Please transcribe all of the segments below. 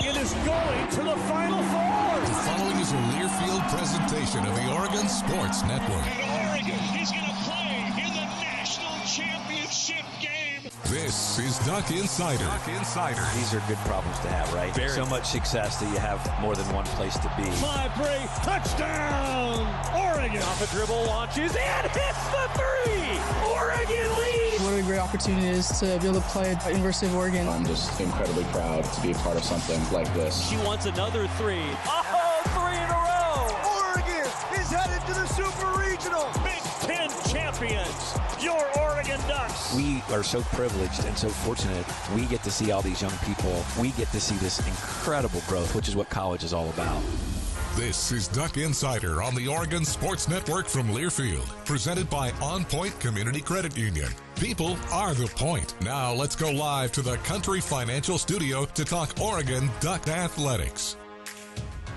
Oregon is going to the Final Four. The following is a Learfield presentation of the Oregon Sports Network. And Oregon is going to play in the national championship game. This is Duck Insider. Duck Insider. These are good problems to have, right? Very. So much success that you have more than one place to be. 5-3 touchdown, Oregon. Off a dribble, launches, and hits the three. Oregon leads. What a great opportunity it is to be able to play at University of Oregon. I'm just incredibly proud to be a part of something like this. She wants another three. Oh, three in a row. Oregon is headed to the Super Regional. Big Ten champions, your Oregon Ducks. We are so privileged and so fortunate. We get to see all these young people. We get to see this incredible growth, which is what college is all about. This is Duck Insider on the Oregon Sports Network from Learfield, presented by OnPoint Community Credit Union. People are the point. Now let's go live to the Country Financial Studio to talk Oregon Duck Athletics.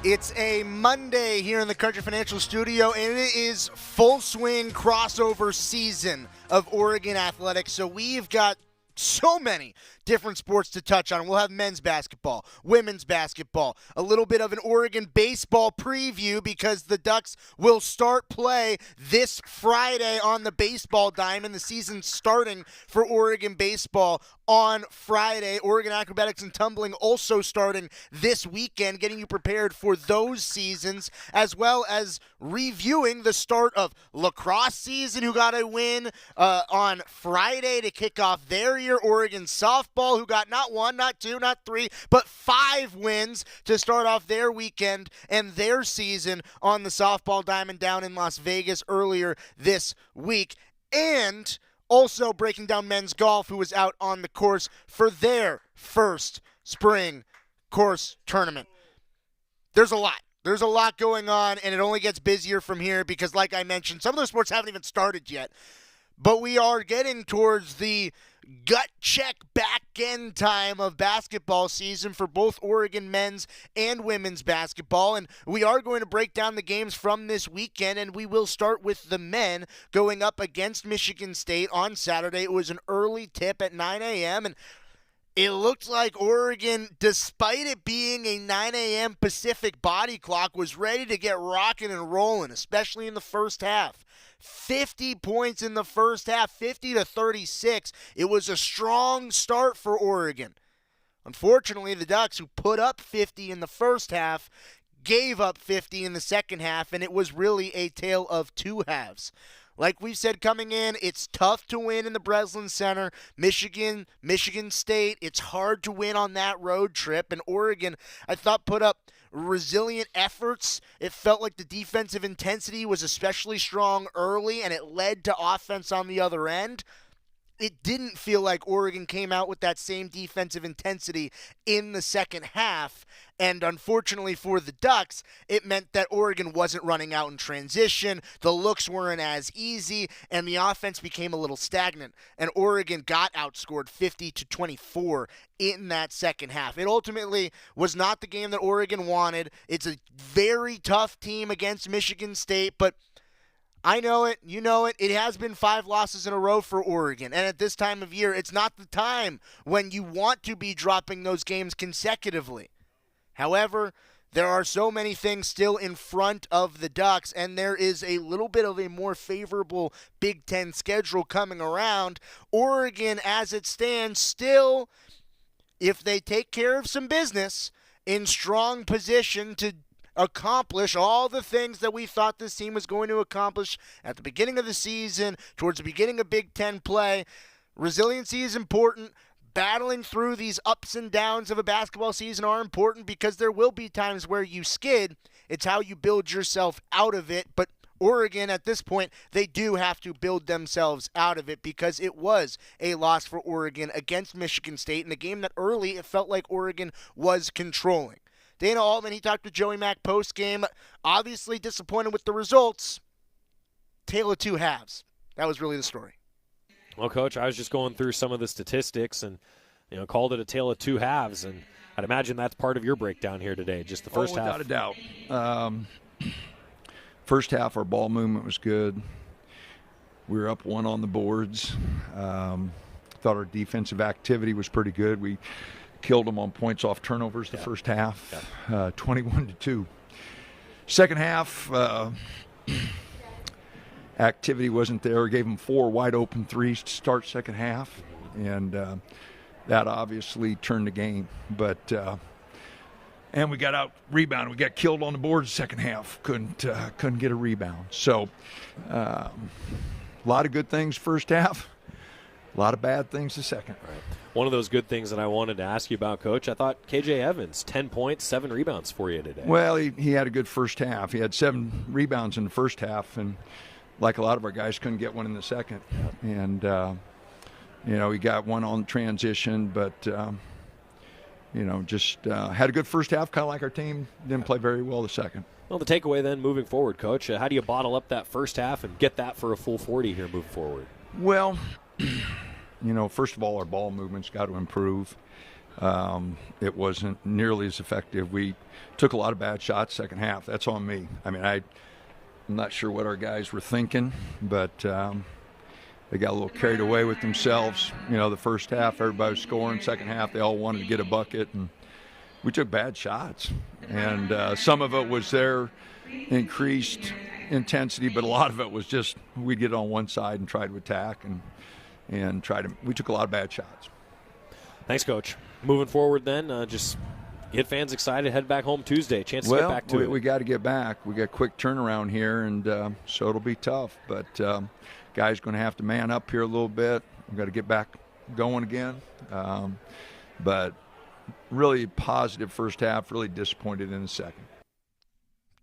It's a Monday here in the Country Financial Studio, and it is full swing crossover season of Oregon Athletics. So we've got so many different sports to touch on. We'll have men's basketball, women's basketball, a little bit of an Oregon baseball preview because the Ducks will start play this Friday on the baseball diamond. The season's starting for Oregon baseball on Friday. Oregon Acrobatics and Tumbling also starting this weekend, getting you prepared for those seasons, as well as reviewing the start of lacrosse season, who got a win on Friday to kick off their year. Oregon softball, who got not one, not two, not three, but 5 wins to start off their weekend and their season on the softball diamond down in Las Vegas earlier this week. And also breaking down men's golf, who was out on the course for their first spring course tournament. There's a lot. There's a lot going on, and it only gets busier from here because, like I mentioned, some of those sports haven't even started yet. But we are getting towards the gut check back end time of basketball season for both Oregon men's and women's basketball. And we are going to break down the games from this weekend, and we will start with the men going up against Michigan State on Saturday. It was an early tip at 9 a.m., and it looked like Oregon, despite it being a 9 a.m. Pacific body clock, was ready to get rocking and rolling, especially in the first half. 50 points in the first half, 50-36. It was a strong start for Oregon. Unfortunately, the Ducks, who put up 50 in the first half, gave up 50 in the second half, and it was really a tale of two halves. Like we've said coming in, it's tough to win in the Breslin Center. Michigan State, it's hard to win on that road trip. And Oregon, I thought, put up resilient efforts. It felt like the defensive intensity was especially strong early, and it led to offense on the other end. It didn't feel like Oregon came out with that same defensive intensity in the second half. And unfortunately for the Ducks, it meant that Oregon wasn't running out in transition. The looks weren't as easy, and the offense became a little stagnant. And Oregon got outscored 50-24 in that second half. It ultimately was not the game that Oregon wanted. It's a very tough team against Michigan State, but I know it, you know it. It has been 5 losses in a row for Oregon. And at this time of year, it's not the time when you want to be dropping those games consecutively. However, there are so many things still in front of the Ducks, and there is a little bit of a more favorable Big Ten schedule coming around. Oregon, as it stands, still, if they take care of some business, in strong position to accomplish all the things that we thought this team was going to accomplish at the beginning of the season, towards the beginning of Big Ten play. Resiliency is important. Battling through these ups and downs of a basketball season are important because there will be times where you skid. It's how you build yourself out of it. But Oregon, at this point, they do have to build themselves out of it because it was a loss for Oregon against Michigan State in a game that early it felt like Oregon was controlling. Dana Altman, he talked to Joey Mack post-game, obviously disappointed with the results. Tale of two halves. That was really the story. Well, Coach, I was just going through some of the statistics and, called it a tale of two halves. And I'd imagine that's part of your breakdown here today, just the first half. Without a doubt. First half, our ball movement was good. We were up 1 on the boards. Thought our defensive activity was pretty good. We killed them on points off turnovers the first half, 21-2. Second half, activity wasn't there. Gave them 4 wide open threes to start second half, and that obviously turned the game. But and we got out rebounded. We got killed on the boards second half. Couldn't get a rebound. So a lot of good things first half. A lot of bad things the second. Right. One of those good things that I wanted to ask you about, Coach, I thought KJ Evans, 10 points, 7 rebounds for you today. Well, he had a good first half. He had 7 rebounds in the first half, and like a lot of our guys, couldn't get one in the second. And, he got one on transition, but, just had a good first half, kind of like our team. Didn't play very well the second. Well, the takeaway then moving forward, Coach, how do you bottle up that first half and get that for a full 40 here moving forward? Well, first of all, our ball movement's got to improve. It wasn't nearly as effective. We took a lot of bad shots second half. That's on me. I mean, I'm not sure what our guys were thinking, but they got a little carried away with themselves. The first half, everybody was scoring. Second half, they all wanted to get a bucket, and we took bad shots. And some of it was their increased intensity, but a lot of it was just we'd get on one side and try to attack and we took a lot of bad shots. Thanks, Coach. Moving forward then, just get fans excited, head back home Tuesday. Chance to get back to it. We got to get back. We got quick turnaround here, and so it'll be tough. But guys going to have to man up here a little bit. We've got to get back going again. But really positive first half, really disappointed in the second.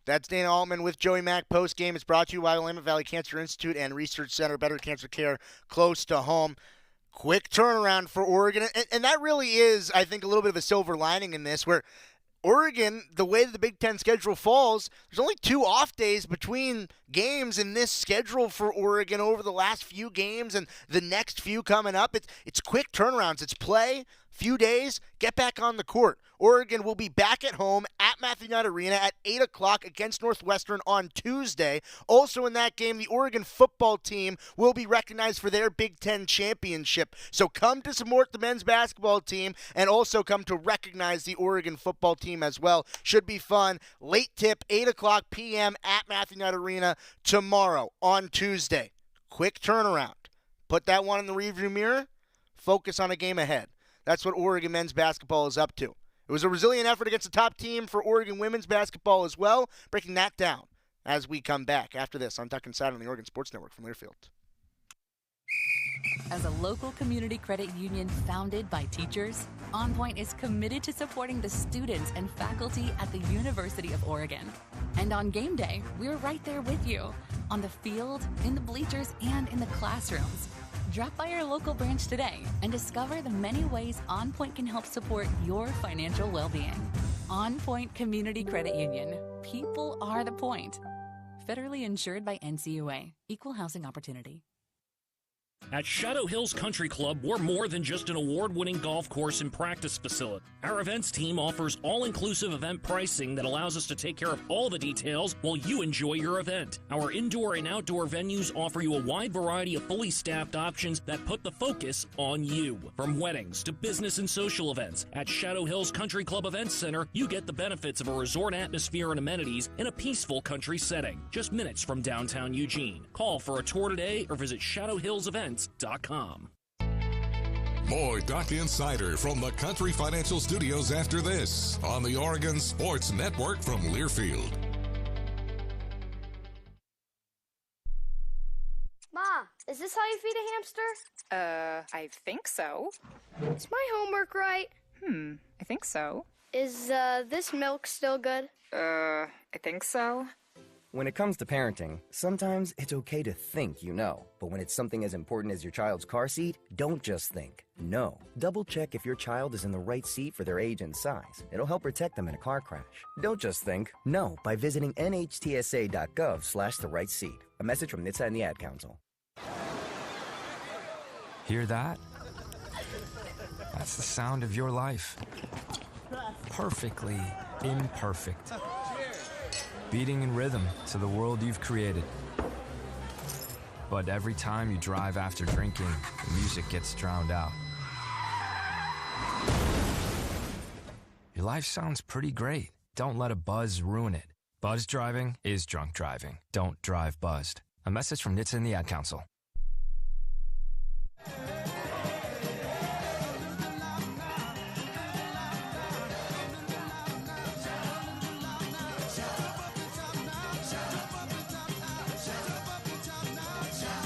That's Dana Altman with Joey Mack post-game. It's brought to you by Willamette Valley Cancer Institute and Research Center. Better cancer care close to home. Quick turnaround for Oregon. And that really is, I think, a little bit of a silver lining in this, where Oregon, the way that the Big Ten schedule falls, there's only 2 off days between games in this schedule for Oregon over the last few games and the next few coming up. It's quick turnarounds. It's play, few days, get back on the court. Oregon will be back at home at Matthew Knight Arena at 8 o'clock against Northwestern on Tuesday. Also in that game, the Oregon football team will be recognized for their Big Ten championship. So come to support the men's basketball team and also come to recognize the Oregon football team as well. Should be fun. Late tip, 8 o'clock p.m. at Matthew Knight Arena tomorrow on Tuesday. Quick turnaround. Put that one in the rearview mirror. Focus on a game ahead. That's what Oregon men's basketball is up to. It was a resilient effort against the top team for Oregon women's basketball as well. Breaking that down as we come back after this on Duck Inside on the Oregon Sports Network from Learfield. As a local community credit union founded by teachers, OnPoint is committed to supporting the students and faculty at the University of Oregon. And on game day, we're right there with you, on the field, in the bleachers, and in the classrooms. Drop by our local branch today and discover the many ways OnPoint can help support your financial well-being. OnPoint Community Credit Union. People are the point. Federally insured by NCUA. Equal housing opportunity. At Shadow Hills Country Club, we're more than just an award-winning golf course and practice facility. Our events team offers all-inclusive event pricing that allows us to take care of all the details while you enjoy your event. Our indoor and outdoor venues offer you a wide variety of fully staffed options that put the focus on you. From weddings to business and social events, at Shadow Hills Country Club Events Center, you get the benefits of a resort atmosphere and amenities in a peaceful country setting, just minutes from downtown Eugene. Call for a tour today or visit shadowhillsevents.com. More Duck Insider from the Country Financial Studios after this on the Oregon Sports Network from Learfield. Ma, is this how you feed a hamster? I think so. Is my homework right? I think so. Is, this milk still good? I think so. When it comes to parenting, sometimes it's okay to think you know. But when it's something as important as your child's car seat, don't just think. Know. Double check if your child is in the right seat for their age and size. It'll help protect them in a car crash. Don't just think. Know by visiting nhtsa.gov/the right seat. A message from NHTSA and the Ad Council. Hear that? That's the sound of your life. Perfectly imperfect. Beating in rhythm to the world you've created. But every time you drive after drinking, the music gets drowned out. your life sounds pretty great. Don't let a buzz ruin it. Buzz driving is drunk driving. Don't drive buzzed. A message from NHTSA and the Ad Council.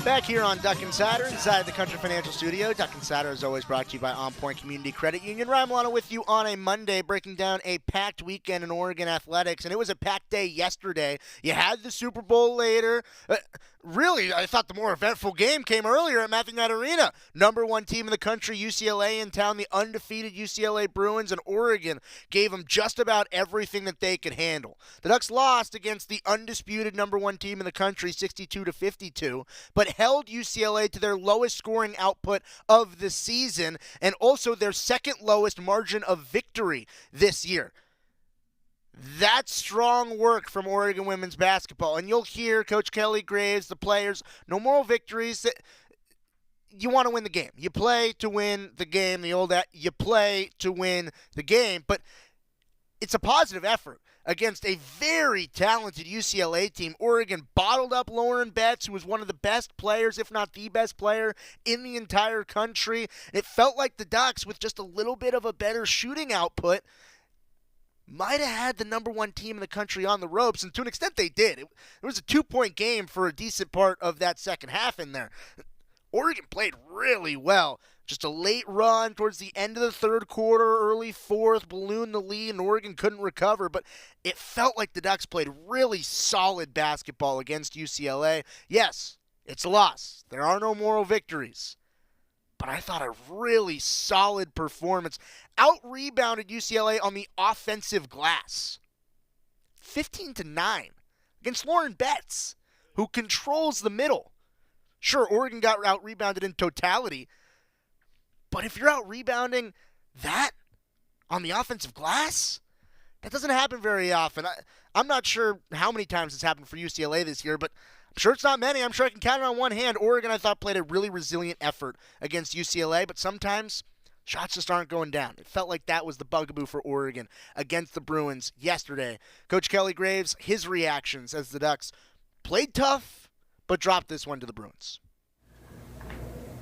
Back here on Duck and Satter inside the Country Financial Studio. Duck and Satter is always brought to you by OnPoint Community Credit Union. Ryan Milano with you on a Monday, breaking down a packed weekend in Oregon athletics. And it was a packed day yesterday. You had the Super Bowl later. Really, I thought the more eventful game came earlier at Matthew Knight Arena. Number 1 team in the country, UCLA in town, the undefeated UCLA Bruins, and Oregon gave them just about everything that they could handle. The Ducks lost against the undisputed number 1 team in the country, 62-52, but held UCLA to their lowest scoring output of the season and also their second lowest margin of victory this year. That's strong work from Oregon women's basketball. And you'll hear Coach Kelly Graves, the players, no moral victories. You want to win the game. You play to win the game. You play to win the game. But it's a positive effort against a very talented UCLA team. Oregon bottled up Lauren Betts, who was one of the best players, if not the best player in the entire country. It felt like the Ducks, with just a little bit of a better shooting output, might have had the number 1 team in the country on the ropes, and to an extent they did. It was a 2-point game for a decent part of that second half in there. Oregon played really well. Just a late run towards the end of the third quarter, early fourth, ballooned the lead, and Oregon couldn't recover. But it felt like the Ducks played really solid basketball against UCLA. Yes, it's a loss. There are no moral victories. But I thought a really solid performance. Out-rebounded UCLA on the offensive glass. 15-9 against Lauren Betts, who controls the middle. Sure, Oregon got out-rebounded in totality, but if you're out-rebounding that on the offensive glass, that doesn't happen very often. I'm not sure how many times it's happened for UCLA this year, but I'm sure it's not many. I'm sure I can count it on one hand. Oregon, I thought, played a really resilient effort against UCLA, but sometimes shots just aren't going down. It felt like that was the bugaboo for Oregon against the Bruins yesterday. Coach Kelly Graves, his reactions as the Ducks played tough, but dropped this one to the Bruins.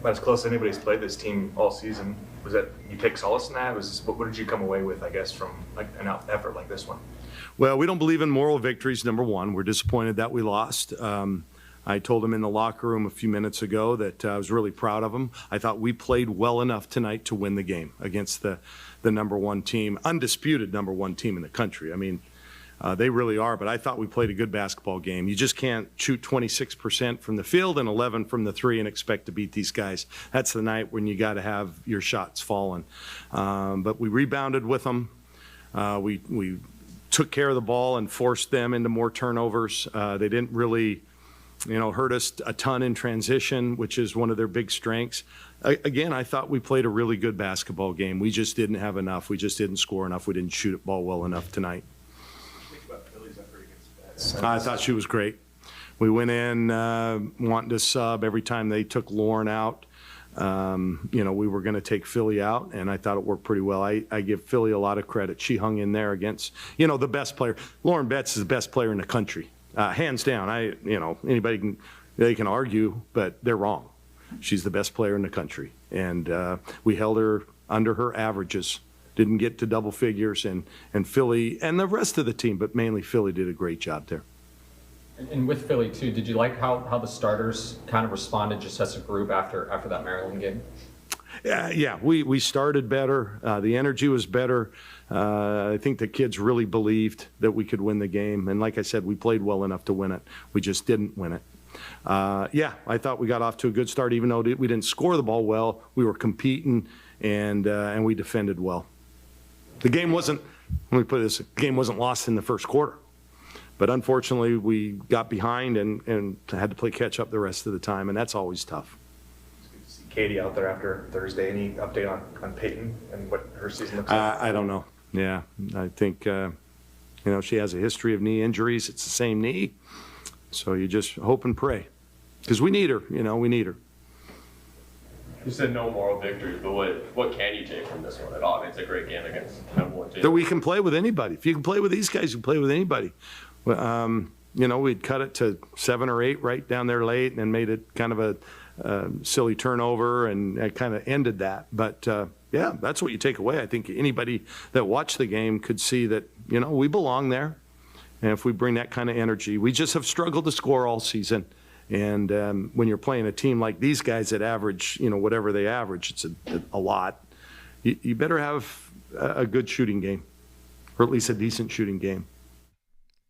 About as close as anybody's played this team all season. Was that you take solace in that? What did you come away with, I guess, from like an effort like this one? Well, we don't believe in moral victories, number one. We're disappointed that we lost. I told him in the locker room a few minutes ago that I was really proud of him. I thought we played well enough tonight to win the game against the number 1 team, undisputed number 1 team in the country. I mean, they really are, but I thought we played a good basketball game. You just can't shoot 26% from the field and 11 from the 3 and expect to beat these guys. That's the night when you got to have your shots falling. But we rebounded with them. We took care of the ball and forced them into more turnovers. They didn't really, hurt us a ton in transition, which is one of their big strengths. Again, I thought we played a really good basketball game. We just didn't have enough. We just didn't score enough. We didn't shoot the ball well enough tonight. I thought she was great. We went in wanting to sub every time they took Lauren out. We were going to take Philly out, and I thought it worked pretty well. I give Philly a lot of credit. She hung in there against, the best player. Lauren Betts is the best player in the country, hands down. Anybody can argue, but they're wrong. She's the best player in the country, and we held her under her averages. Didn't get to double figures, and Philly and the rest of the team, but mainly Philly, did a great job there. And with Philly too, did you like how the starters kind of responded just as a group after that Maryland game? Yeah, we started better. The energy was better. I think the kids really believed that we could win the game, and like I said, we played well enough to win it. We just didn't win it. I thought we got off to a good start, even though we didn't score the ball well. We were competing, and we defended well. The game wasn't, let me put this, the game wasn't lost in the first quarter. But unfortunately, we got behind and had to play catch up the rest of the time, and that's always tough. It's good to see Katie out there after Thursday. Any update on Peyton and what her season looks like? I don't know. Yeah, I think, she has a history of knee injuries. It's the same knee. So you just hope and pray. Because we need her, we need her. You said no moral victories, but what can you take from this one at all? I mean, it's a great game against number one team. That we can play with anybody. If you can play with these guys, you can play with anybody. We'd cut it to 7 or 8 right down there late and made it kind of a silly turnover and kind of ended that. But, that's what you take away. I think anybody that watched the game could see that, we belong there. And if we bring that kind of energy, we just have struggled to score all season. And when you're playing a team like these guys that average, whatever they average, it's a lot. You better have a good shooting game, or at least a decent shooting game.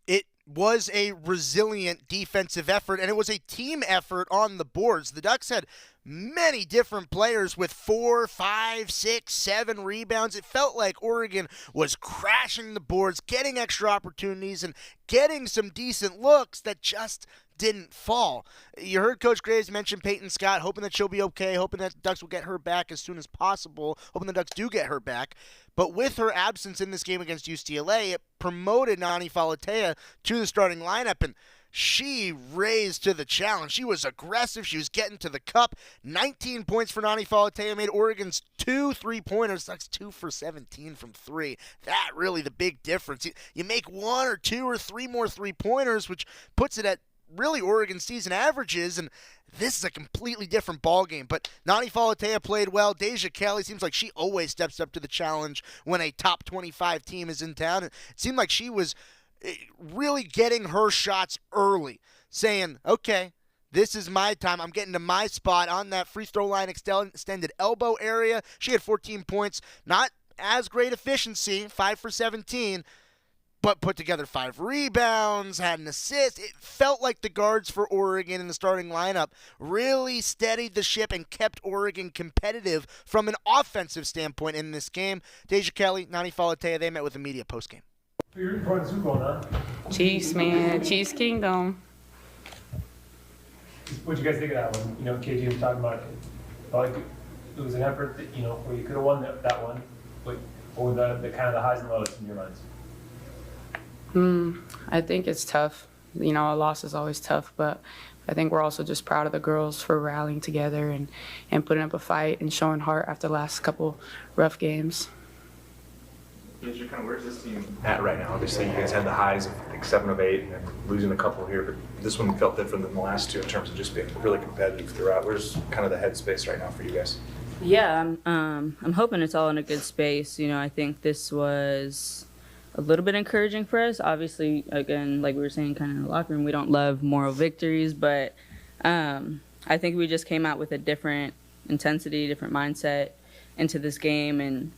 It was a resilient defensive effort, and it was a team effort on the boards. The Ducks had many different players with 4, 5, 6, 7 rebounds. It felt like Oregon was crashing the boards, getting extra opportunities, and getting some decent looks that just didn't fall. You heard Coach Graves mention Peyton Scott, hoping that she'll be okay, hoping that the Ducks will get her back as soon as possible, hoping the Ducks do get her back. But with her absence in this game against UCLA, it promoted Nani Falatea to the starting lineup, and she raised to the challenge. She was aggressive. She was getting to the cup. 19 points for Nani Falatea made Oregon's 2 3-pointers. That's 2 for 17 from 3. That really the big difference. You make 1 or 2 or 3 more 3-pointers, which puts it at really Oregon season averages, and this is a completely different ball game. But Nani Falatea played well. Deja Kelly seems like she always steps up to the challenge when a top 25 team is in town. It seemed like she was really getting her shots early, saying, okay, this is my time. I'm getting to my spot on that free throw line extended elbow area. She had 14 points. Not as great efficiency, 5 for 17, but put together 5 rebounds, had an assist. It felt like the guards for Oregon in the starting lineup really steadied the ship and kept Oregon competitive from an offensive standpoint in this game. Deja Kelly, Nani Falatea, they met with the media postgame. You're rooting for the Super Bowl, huh? Chiefs, man. Chiefs Kingdom. What'd you guys think of that one? KG was talking about it. It was an effort that, where you could have won that one. What were the kind of the highs and lows in your minds? I think it's tough. A loss is always tough, but I think we're also just proud of the girls for rallying together and putting up a fight and showing heart after the last couple rough games. Where's this team at right now? Obviously, you guys had the highs of 7 of 8 and losing a couple here, but this one felt different than the last 2 in terms of just being really competitive throughout. Where's kind of the headspace right now for you guys? Yeah, I'm hoping it's all in a good space. I think this was a little bit encouraging for us. Obviously, again, like we were saying kind of in the locker room, we don't love moral victories, but I think we just came out with a different intensity, different mindset into this game, and,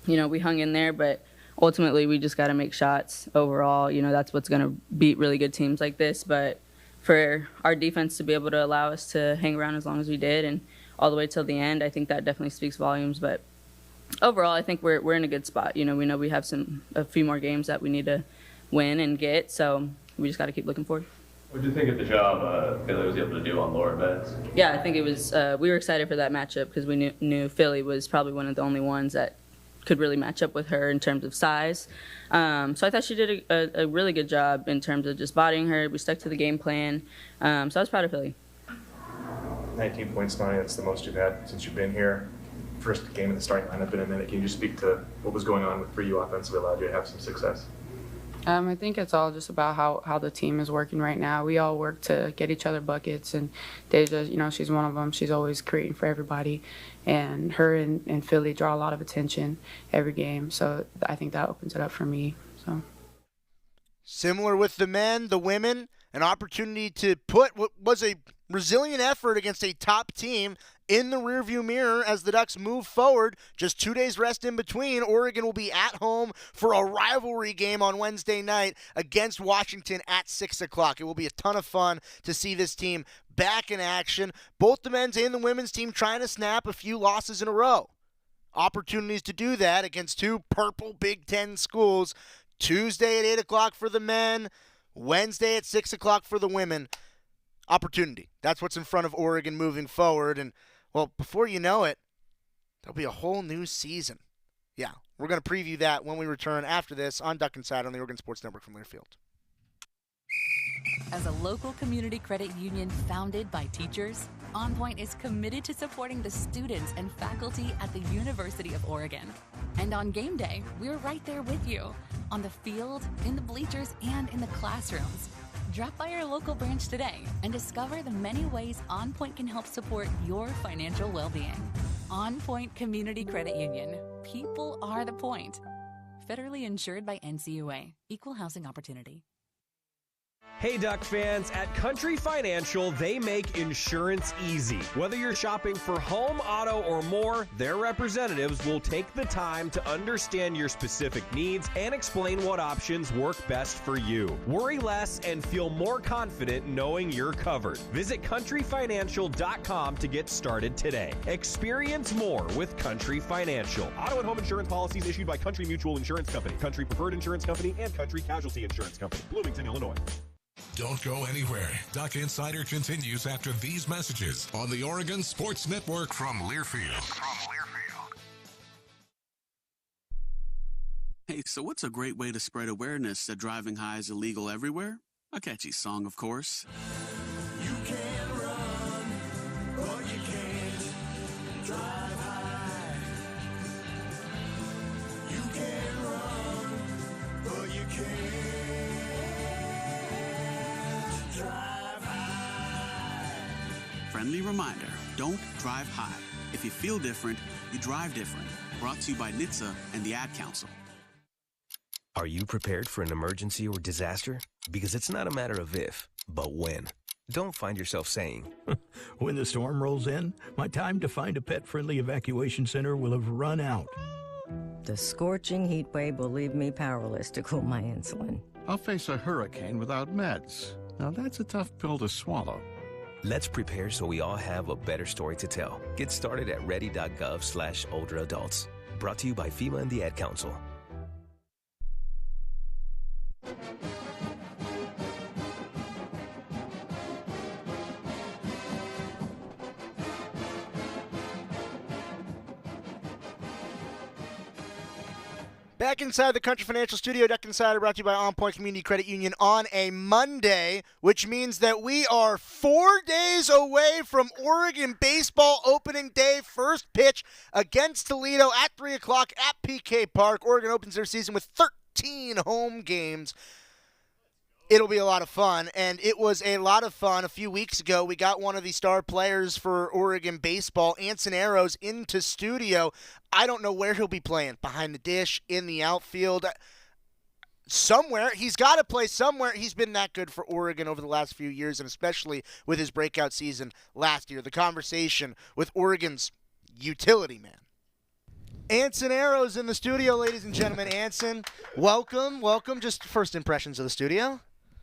we hung in there, but ultimately we just got to make shots overall. That's what's going to beat really good teams like this, but for our defense to be able to allow us to hang around as long as we did and all the way till the end, I think that definitely speaks volumes, but overall, I think we're in a good spot. We know we have a few more games that we need to win and get, so we just got to keep looking forward. What did you think of the job Philly was able to do on Laura Betts? Yeah, I think it was. We were excited for that matchup because we knew Philly was probably one of the only ones that could really match up with her in terms of size. So I thought she did a really good job in terms of just bodying her. We stuck to the game plan. So I was proud of Philly. 19 points, Nani. That's the most you've had since you've been here. First game in the starting lineup in a minute. Can you just speak to what was going on for you offensively allowed you to have some success? I think it's all just about how the team is working right now. We all work to get each other buckets, and Deja, she's one of them. She's always creating for everybody, and her and Philly draw a lot of attention every game. So I think that opens it up for me. So similar with the men, the women, an opportunity to put what was a resilient effort against a top team in the rearview mirror as the Ducks move forward. Just 2 days rest in between. Oregon will be at home for a rivalry game on Wednesday night against Washington at 6 o'clock. It will be a ton of fun to see this team back in action. Both the men's and the women's team trying to snap a few losses in a row. Opportunities to do that against 2 purple Big Ten schools. Tuesday at 8 o'clock for the men, Wednesday at 6 o'clock for the women. Opportunity. That's what's in front of Oregon moving forward. And, well, before you know it, there'll be a whole new season. Yeah, we're going to preview that when we return after this on Duck Inside on the Oregon Sports Network from Learfield. As a local community credit union founded by teachers, OnPoint is committed to supporting the students and faculty at the University of Oregon. And on game day, we're right there with you, on the field, in the bleachers, and in the classrooms. Drop by our local branch today and discover the many ways OnPoint can help support your financial well-being. OnPoint Community Credit Union. People are the point. Federally insured by NCUA. Equal housing opportunity. Hey Duck fans, at Country Financial, they make insurance easy. Whether you're shopping for home, auto, or more, their representatives will take the time to understand your specific needs and explain what options work best for you. Worry less and feel more confident knowing you're covered. Visit countryfinancial.com to get started today. Experience more with Country Financial. Auto and home insurance policies issued by Country Mutual Insurance Company, Country Preferred Insurance Company, and Country Casualty Insurance Company, Bloomington, Illinois. Don't go anywhere. Duck Insider continues after these messages on the Oregon Sports Network from Learfield. Hey, so what's a great way to spread awareness that driving high is illegal everywhere? A catchy song, of course. You can run, but you can't drive high. You can run, but you can't drive high. Friendly reminder, don't drive high. If you feel different, you drive different. Brought to you by NHTSA and the Ad Council. Are you prepared for an emergency or disaster? Because it's not a matter of if, but when. Don't find yourself saying, when the storm rolls in, my time to find a pet-friendly evacuation center will have run out. The scorching heat wave will leave me powerless to cool my insulin. I'll face a hurricane without meds. Now that's a tough pill to swallow. Let's prepare so we all have a better story to tell. Get started at ready.gov/older adults. Brought to you by FEMA and the Ad Council. Back inside the Country Financial Studio, Duck Insider brought to you by OnPoint Community Credit Union on a Monday, which means that we are 4 days away from Oregon baseball opening day. First pitch against Toledo at 3 o'clock at PK Park. Oregon opens their season with 13 home games. It'll be a lot of fun, and it was a lot of fun. A few weeks ago, we got one of the star players for Oregon baseball, Anson Arrows, into studio. I don't know where he'll be playing, behind the dish, in the outfield, somewhere. He's got to play somewhere. He's been that good for Oregon over the last few years, and especially with his breakout season last year. The conversation with Oregon's utility man. Anson Arrows in the studio, ladies and gentlemen. Anson, welcome. Just first impressions of the studio.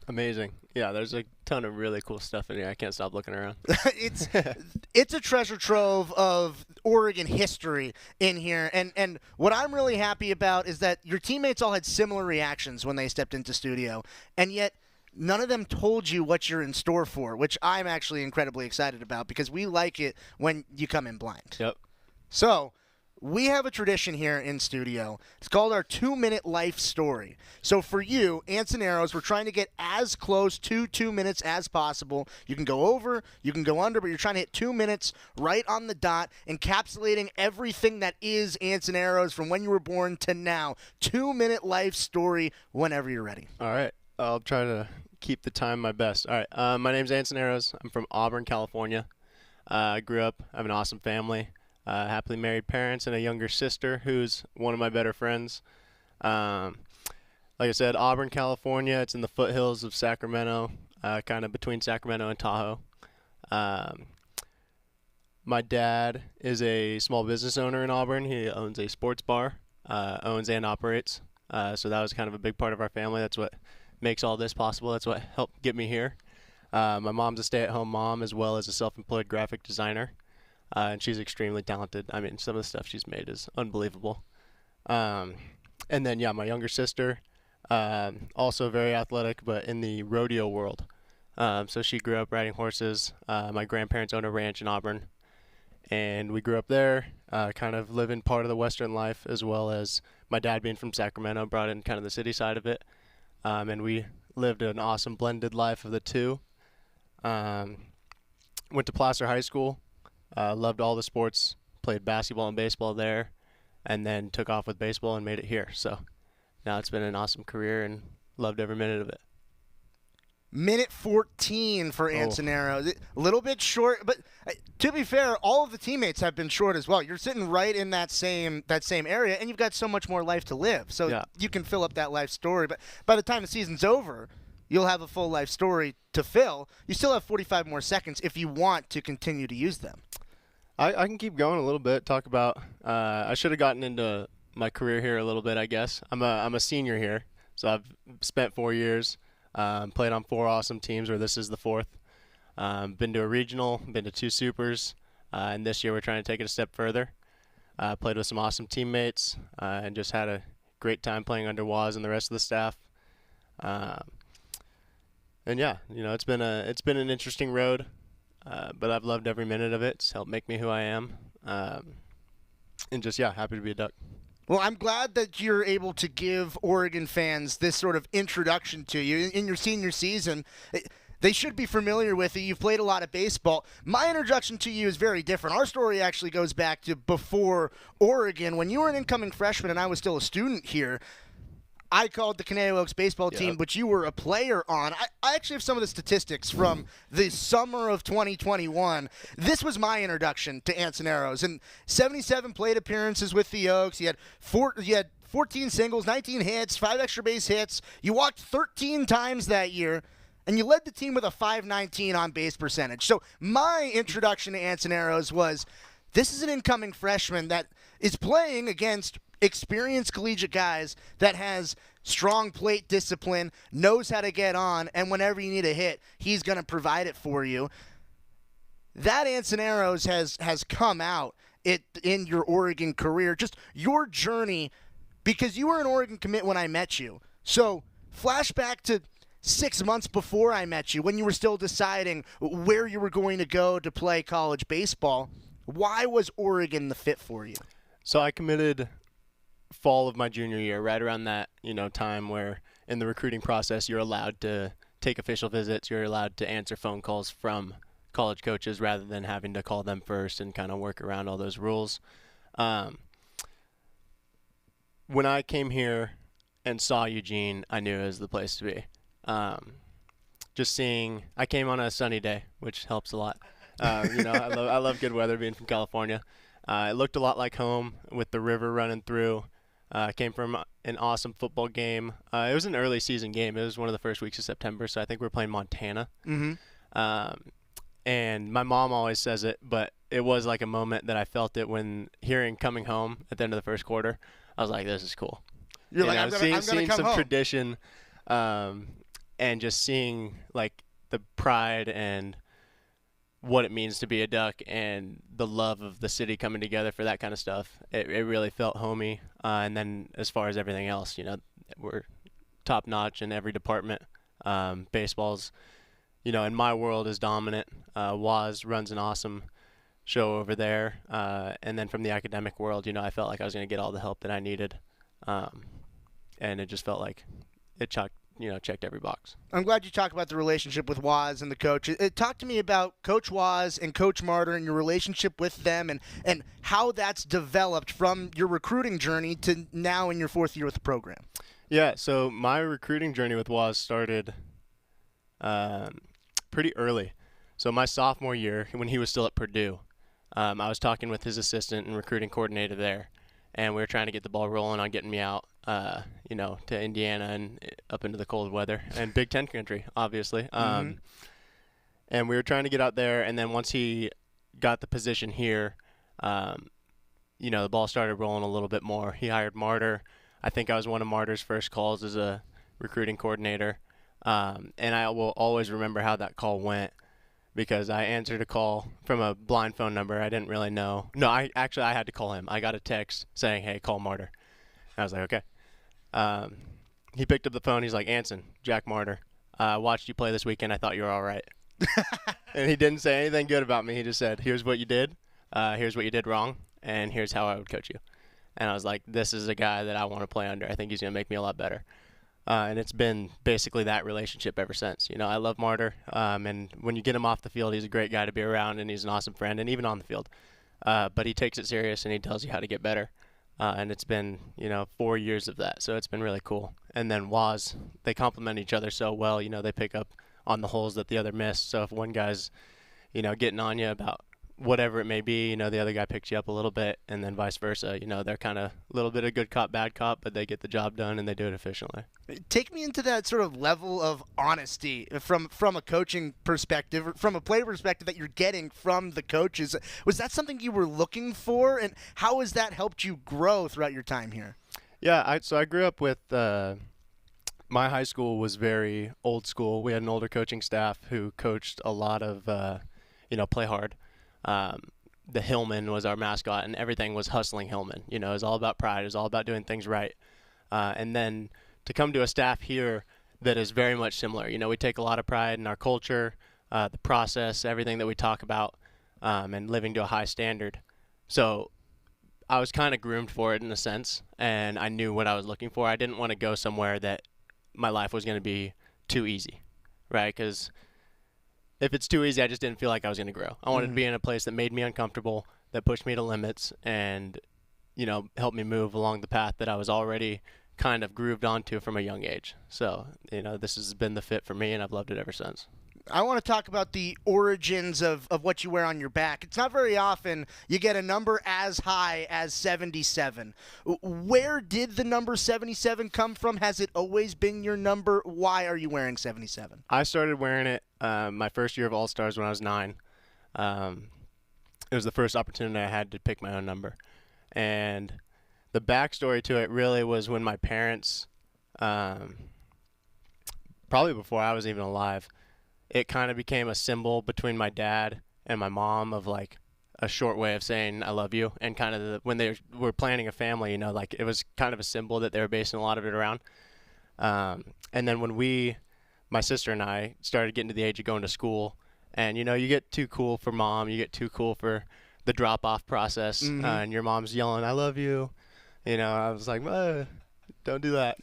Amazing. Yeah, there's a ton of really cool stuff in here. I can't stop looking around. It's a treasure trove of Oregon history in here. And what I'm really happy about is that your teammates all had similar reactions when they stepped into studio, and yet none of them told you what you're in store for, which I'm actually incredibly excited about because we like it when you come in blind. Yep. So we have a tradition here in studio. It's called our 2-minute life story. So for you, Anson Arrows, we're trying to get as close to 2 minutes as possible. You can go over, you can go under, but you're trying to hit 2 minutes right on the dot, encapsulating everything that is Anson Arrows from when you were born to now. 2-minute life story whenever you're ready. All right. I'll try to keep the time my best. All right. My name's Anson Arrows. I'm from Auburn, California. I grew up. I have an awesome family. Happily married parents and a younger sister who's one of my better friends. Like I said, Auburn, California. It's in the foothills of Sacramento, kind of between Sacramento and Tahoe. My dad is a small business owner in Auburn. He owns a sports bar, owns and operates. So that was kind of a big part of our family. That's what makes all this possible. That's what helped get me here. My mom's a stay-at-home mom as well as a self-employed graphic designer. And she's extremely talented. I mean, some of the stuff she's made is unbelievable. And then, my younger sister, also very athletic, but in the rodeo world. So she grew up riding horses. My grandparents owned a ranch in Auburn. And we grew up there, kind of living part of the Western life, as well as my dad being from Sacramento, brought in kind of the city side of it. And we lived an awesome blended life of the two. went to Placer High School, loved all the sports, played basketball and baseball there, and then took off with baseball and made it here. So now it's been an awesome career and loved every minute of it. Minute 14 for Antonero. A little bit short, but to be fair, all of the teammates have been short as well. You're sitting right in that same area, and you've got so much more life to live. So you can fill up that life story. But by the time the season's over, you'll have a full life story to fill. You still have 45 more seconds if you want to continue to use them. I can keep going a little bit. Talk about I should have gotten into my career here a little bit, I guess. I'm a senior here, so I've spent 4 years. Played on 4 awesome teams, or this is the 4th. Been to a regional, been to 2 supers, and this year we're trying to take it a step further. Played with some awesome teammates, and just had a great time playing under Waz and the rest of the staff. And yeah, it's been an interesting road, but I've loved every minute of it. It's helped make me who I am, and just happy to be a Duck. Well, I'm glad that you're able to give Oregon fans this sort of introduction to you. In your senior season, they should be familiar with you. You've played a lot of baseball. My introduction to you is very different. Our story actually goes back to before Oregon. When you were an incoming freshman and I was still a student here, I called the Conejo Oaks baseball team, which you were a player on. I actually have some of the statistics from the summer of 2021. This was my introduction to Antoneros. And 77 plate appearances with the Oaks. You had 14 singles, 19 hits, 5 extra base hits. You walked 13 times that year, and you led the team with a .519 on-base percentage. So my introduction to Antoneros was, this is an incoming freshman that is playing against experienced collegiate guys that has strong plate discipline, knows how to get on, and whenever you need a hit, he's going to provide it for you. That Antoneros has come out in your Oregon career, just your journey, because you were an Oregon commit when I met you. So flashback to 6 months before I met you, when you were still deciding where you were going to go to play college baseball. Why was Oregon the fit for you? So I committed fall of my junior year, right around that time where in the recruiting process you're allowed to take official visits, you're allowed to answer phone calls from college coaches rather than having to call them first and kind of work around all those rules. When I came here and saw Eugene, I knew it was the place to be. Just seeing, I came on a sunny day, which helps a lot. I love good weather being from California. It looked a lot like home with the river running through. Came from an awesome football game. It was an early season game. It was one of the first weeks of September, so I think we were playing Montana. Mm-hmm. And my mom always says it, but it was like a moment that I felt it when hearing coming home at the end of the first quarter. I was like, this is cool. You're like, I'm gonna seeing come some home. tradition, and just seeing like the pride and what it means to be a Duck and the love of the city coming together for that kind of stuff. It really felt homey. And then as far as everything else, we're top notch in every department. Baseball's, in my world is dominant. Waz runs an awesome show over there. And then from the academic world, I felt like I was going to get all the help that I needed. And it just felt like it checked every box. I'm glad you talked about the relationship with Waz and the coach. Talk to me about Coach Waz and Coach Martyr and your relationship with them and how that's developed from your recruiting journey to now in your 4th year with the program. Yeah, so my recruiting journey with Waz started pretty early. So my sophomore year, when he was still at Purdue, I was talking with his assistant and recruiting coordinator there, and we were trying to get the ball rolling on getting me out to Indiana and up into the cold weather and Big Ten country, obviously. And we were trying to get out there, and then once he got the position here, the ball started rolling a little bit more. He hired Martyr. I think I was one of Martyr's first calls as a recruiting coordinator. And I will always remember how that call went because I answered a call from a blind phone number I didn't really know. No, I had to call him. I got a text saying, hey, call Martyr. I was like, okay. He picked up the phone. He's like, Anson, Jack Martyr, watched you play this weekend. I thought you were all right. And he didn't say anything good about me. He just said, here's what you did. Here's what you did wrong. And here's how I would coach you. And I was like, this is a guy that I want to play under. I think he's going to make me a lot better. And it's been basically that relationship ever since. You know, I love Martyr, and when you get him off the field, he's a great guy to be around, and he's an awesome friend, and even on the field. But he takes it serious, and he tells you how to get better. And it's been, 4 years of that, so it's been really cool. And then Waz, they complement each other so well. They pick up on the holes that the other missed. So if one guy's, getting on you about whatever it may be, the other guy picks you up a little bit, and then vice versa. They're kind of a little bit of good cop, bad cop, but they get the job done and they do it efficiently. Take me into that sort of level of honesty from a coaching perspective, from a player perspective that you're getting from the coaches. Was that something you were looking for, and how has that helped you grow throughout your time here? Yeah, so I grew up with my high school was very old school. We had an older coaching staff who coached a lot of, play hard. The Hillman was our mascot, and everything was hustling Hillman. It was all about pride. It was all about doing things right. And then to come to a staff here that is very much similar. We take a lot of pride in our culture, the process, everything that we talk about, and living to a high standard. So I was kind of groomed for it in a sense, and I knew what I was looking for. I didn't want to go somewhere that my life was going to be too easy, right? Because if it's too easy, I just didn't feel like I was going to grow. I wanted to be in a place that made me uncomfortable, that pushed me to limits, and, helped me move along the path that I was already kind of grooved onto from a young age. So, this has been the fit for me, and I've loved it ever since. I want to talk about the origins of what you wear on your back. It's not very often you get a number as high as 77. Where did the number 77 come from? Has it always been your number? Why are you wearing 77? I started wearing it my first year of All-Stars when I was 9. It was the first opportunity I had to pick my own number. And the backstory to it really was when my parents, probably before I was even alive, it kind of became a symbol between my dad and my mom of like a short way of saying I love you, and kind of when they were planning a family, it was kind of a symbol that they were basing a lot of it around. And then when my sister and I started getting to the age of going to school, and you get too cool for mom, you get too cool for the drop-off process, and your mom's yelling I love you, I was like, don't do that.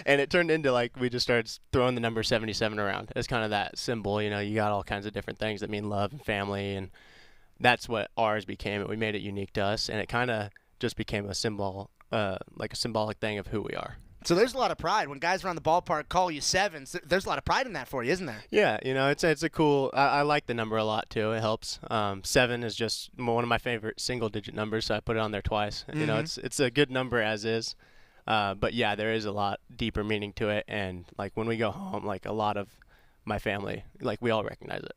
And it turned into we just started throwing the number 77 around as kind of that symbol. You got all kinds of different things that mean love and family, and that's what ours became. We made it unique to us, and it kind of just became a symbol, like a symbolic thing of who we are. So there's a lot of pride when guys around the ballpark call you sevens. There's a lot of pride in that for you, isn't there? Yeah, it's a cool. I like the number a lot too. It helps. 7 is just one of my favorite single-digit numbers, so I put it on there twice. It's a good number as is. But yeah, there is a lot deeper meaning to it, and when we go home, a lot of my family, we all recognize it.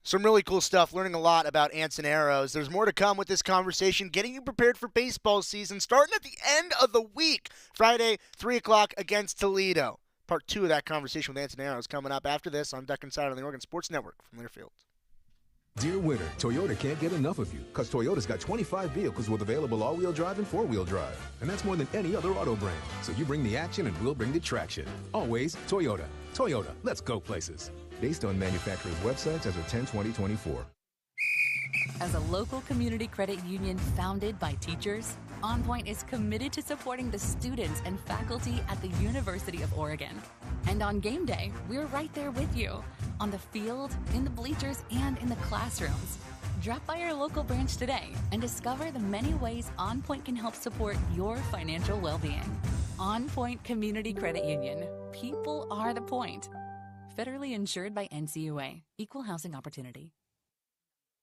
Some really cool stuff, learning a lot about ants and arrows. There's more to come with this conversation, getting you prepared for baseball season, starting at the end of the week, Friday, 3 o'clock against Toledo. Part 2 of that conversation with ants and arrows coming up after this on Duck Inside on the Oregon Sports Network from Learfield. Dear winter, Toyota can't get enough of you, because Toyota's got 25 vehicles with available all-wheel drive and four-wheel drive. And that's more than any other auto brand. So you bring the action and we'll bring the traction. Always Toyota. Toyota, let's go places. Based on manufacturer's websites as of 10/20/24. As a local community credit union founded by teachers, OnPoint is committed to supporting the students and faculty at the University of Oregon. And on game day, we're right there with you, on the field, in the bleachers, and in the classrooms. Drop by our local branch today and discover the many ways OnPoint can help support your financial well-being. OnPoint Community Credit Union. People are the point. Federally insured by NCUA. Equal housing opportunity.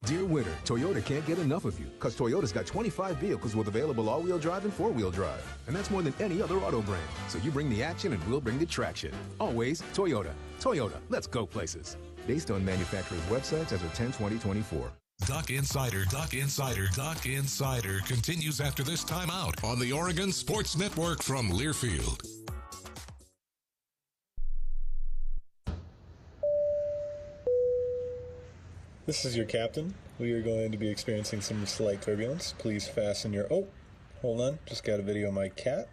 Dear winter, Toyota can't get enough of you, because Toyota's got 25 vehicles with available all-wheel drive and four-wheel drive. And that's more than any other auto brand. So you bring the action and we'll bring the traction. Always Toyota. Toyota, let's go places. Based on manufacturer's websites as of 10/20/24. Duck Insider continues after this timeout on the Oregon Sports Network from Learfield. This is your captain. We are going to be experiencing some slight turbulence. Please fasten your... Oh, hold on. Just got a video of my cat.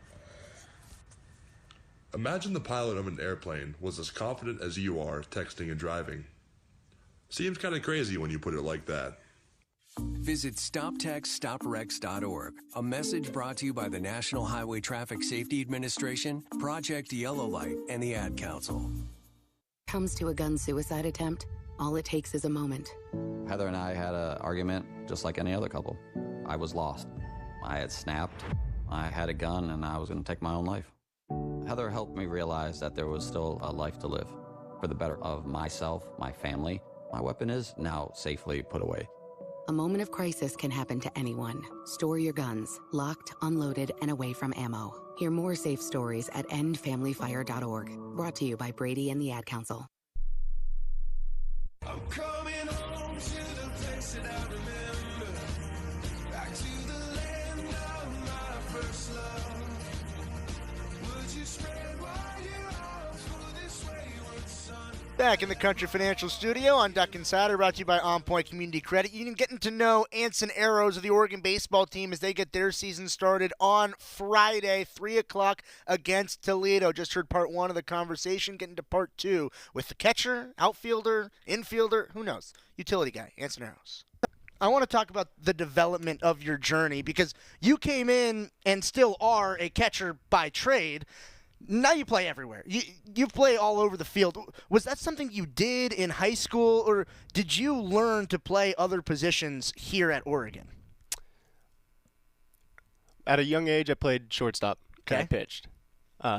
Imagine the pilot of an airplane was as confident as you are texting and driving. Seems kind of crazy when you put it like that. Visit StopTextStopWrecks.org. A message brought to you by the National Highway Traffic Safety Administration, Project Yellow Light, and the Ad Council. Comes to a gun suicide attempt, all it takes is a moment. Heather and I had an argument just like any other couple. I was lost. I had snapped. I had a gun, and I was going to take my own life. Heather helped me realize that there was still a life to live for the better of myself, my family. My weapon is now safely put away. A moment of crisis can happen to anyone. Store your guns, locked, unloaded, and away from ammo. Hear more safe stories at endfamilyfire.org. Brought to you by Brady and the Ad Council. I'm coming home to the place that I remember. Back to the land of my first love. Would you spread wide your arms for this wayward son? Back in the Country Financial Studio on Duck Insider, brought to you by OnPoint Community Credit Union. Getting to know Anson Arrows of the Oregon baseball team as they get their season started on Friday, 3 o'clock against Toledo. Just heard part one of the conversation, getting to part two with the catcher, outfielder, infielder, who knows, utility guy, Anson Arrows. I want to talk about the development of your journey because you came in and still are a catcher by trade. Now you play everywhere. You play all over the field. Was that something you did in high school, or did you learn to play other positions here at Oregon? At a young age, I played shortstop. Okay. And I pitched.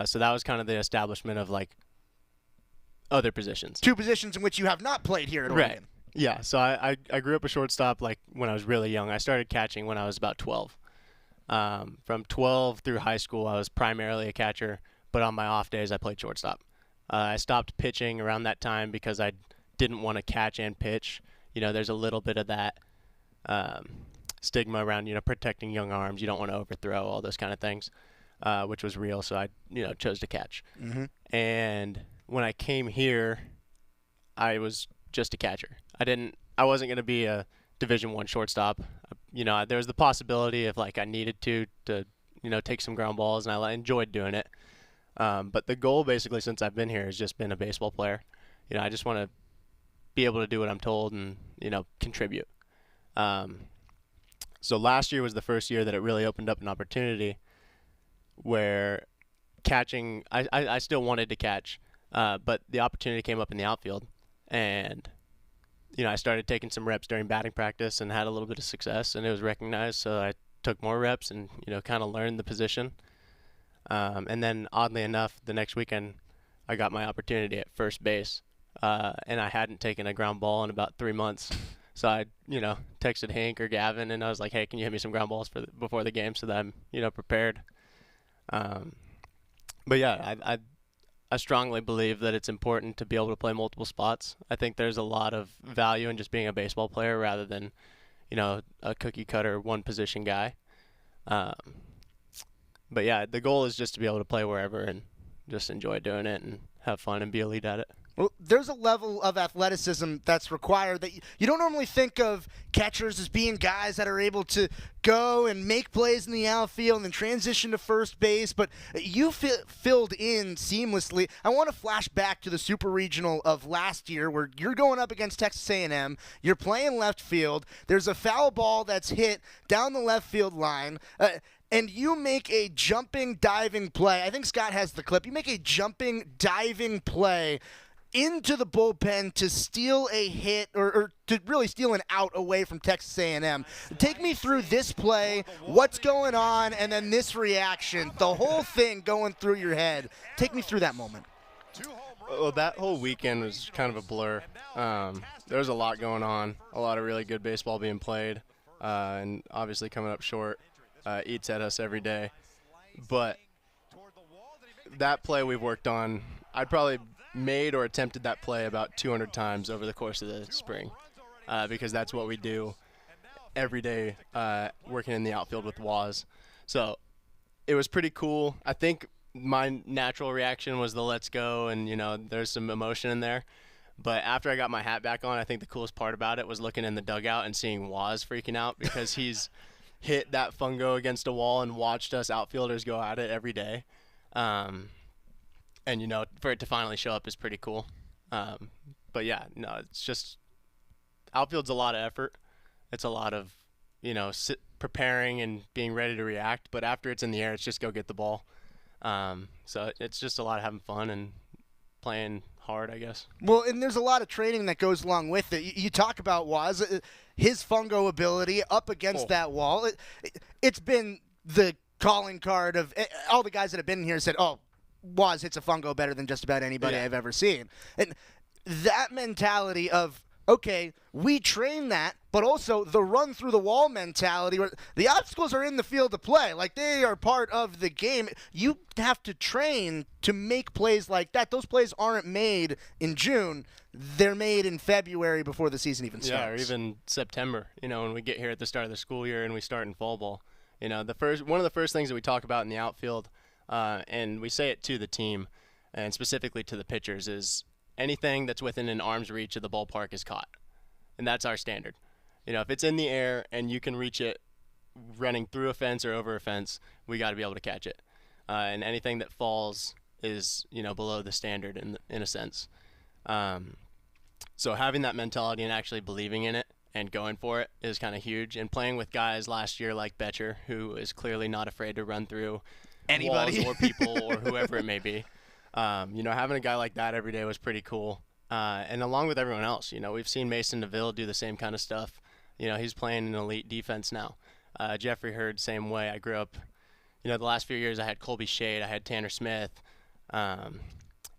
So that was kind of the establishment of, like, other positions. Two positions in which you have not played here at Oregon. Right. Yeah, so I grew up a shortstop, like, when I was really young. I started catching when I was about 12. From 12 through high school, I was primarily a catcher. But on my off days, I played shortstop. I stopped pitching around that time because I didn't want to catch and pitch. You know, there's a little bit of that stigma around, protecting young arms. You don't want to overthrow, all those kind of things, which was real. So I, chose to catch. Mm-hmm. And when I came here, I was just a catcher. I wasn't going to be a Division I shortstop. There was the possibility if, like, I needed to take some ground balls, and I enjoyed doing it. But the goal basically since I've been here has just been a baseball player. I just want to be able to do what I'm told and, contribute. So last year was the first year that it really opened up an opportunity where catching, I still wanted to catch, but the opportunity came up in the outfield. And, I started taking some reps during batting practice and had a little bit of success, and it was recognized. So I took more reps and, kind of learned the position. And then, oddly enough, the next weekend, I got my opportunity at first base, and I hadn't taken a ground ball in about 3 months. So I, texted Hank or Gavin, and I was like, "Hey, can you hit me some ground balls before the game so that I'm, prepared?" But yeah, I strongly believe that it's important to be able to play multiple spots. I think there's a lot of value in just being a baseball player rather than, a cookie cutter one position guy. But yeah, the goal is just to be able to play wherever and just enjoy doing it and have fun and be elite at it. Well, there's a level of athleticism that's required that you don't normally think of catchers as being guys that are able to go and make plays in the outfield and then transition to first base, but you filled in seamlessly. I want to flash back to the Super Regional of last year where you're going up against Texas A&M, you're playing left field, there's a foul ball that's hit down the left field line, and you make a jumping, diving play. I think Scott has the clip. You make a jumping, diving play into the bullpen to steal a hit or to really steal an out away from Texas A&M. Take me through this play, what's going on, and then this reaction, the whole thing going through your head. Take me through that moment. Well, that whole weekend was kind of a blur. There was a lot going on, a lot of really good baseball being played, and obviously coming up short eats at us every day. But that play we've worked on, I'd probably made or attempted that play about 200 times over the course of the spring because that's what we do every day working in the outfield with Waz. So it was pretty cool. I think my natural reaction was the let's go, and, there's some emotion in there. But after I got my hat back on, I think the coolest part about it was looking in the dugout and seeing Waz freaking out because he's hit that fungo against a wall and watched us outfielders go at it every day. And, for it to finally show up is pretty cool. But, yeah, no, it's just outfield's a lot of effort. it's a lot of, preparing and being ready to react. But after it's in the air, it's just go get the ball. So it's just a lot of having fun and playing hard, I guess. Well, and there's a lot of training that goes along with it. You talk about Waz, his fungo ability up against that wall. It's been the calling card of all the guys that have been here said, oh, Waz hits a fungo better than just about anybody I've ever seen. And that mentality of, okay, we train that, but also the run through the wall mentality where the obstacles are in the field of play. Like, they are part of the game. You have to train to make plays like that. Those plays aren't made in June. They're made in February before the season even starts. Yeah, or even September, when we get here at the start of the school year and we start in fall ball. One of the first things that we talk about in the outfield, and we say it to the team and specifically to the pitchers, is anything that's within an arm's reach of the ballpark is caught. And that's our standard. If it's in the air and you can reach it running through a fence or over a fence, we got to be able to catch it. And anything that falls is, below the standard in a sense. So having that mentality and actually believing in it and going for it is kind of huge. And playing with guys last year like Betcher, who is clearly not afraid to run through anybody walls or people or whoever it may be. Having a guy like that every day was pretty cool. And along with everyone else, we've seen Mason DeVille do the same kind of stuff. He's playing an elite defense now. Jeffrey Hurd, same way. I grew up, the last few years I had Colby Shade, I had Tanner Smith,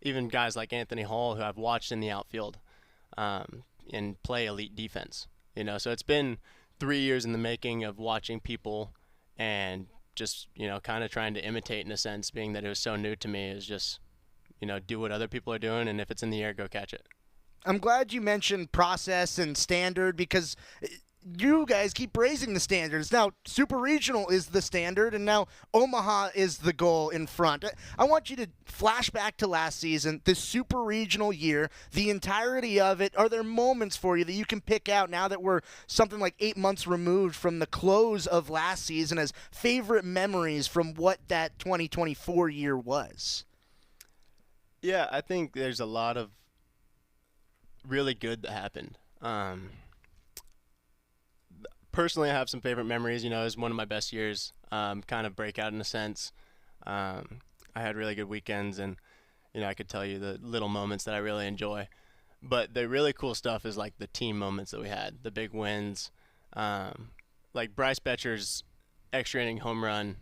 even guys like Anthony Hall, who I've watched in the outfield and play elite defense. So it's been 3 years in the making of watching people and just, kind of trying to imitate in a sense, being that it was so new to me, is just, do what other people are doing, and if it's in the air, go catch it. I'm glad you mentioned process and standard, because you guys keep raising the standards. Now, Super Regional is the standard, and now Omaha is the goal in front. I want you to flash back to last season, the Super Regional year, the entirety of it. Are there moments for you that you can pick out now that we're something like 8 months removed from the close of last season as favorite memories from what that 2024 year was? Yeah, I think there's a lot of really good that happened. Personally, I have some favorite memories. It was one of my best years, kind of breakout in a sense. I had really good weekends, and, I could tell you the little moments that I really enjoy. But the really cool stuff is, like, the team moments that we had, the big wins. Like Bryce Betcher's extra inning home run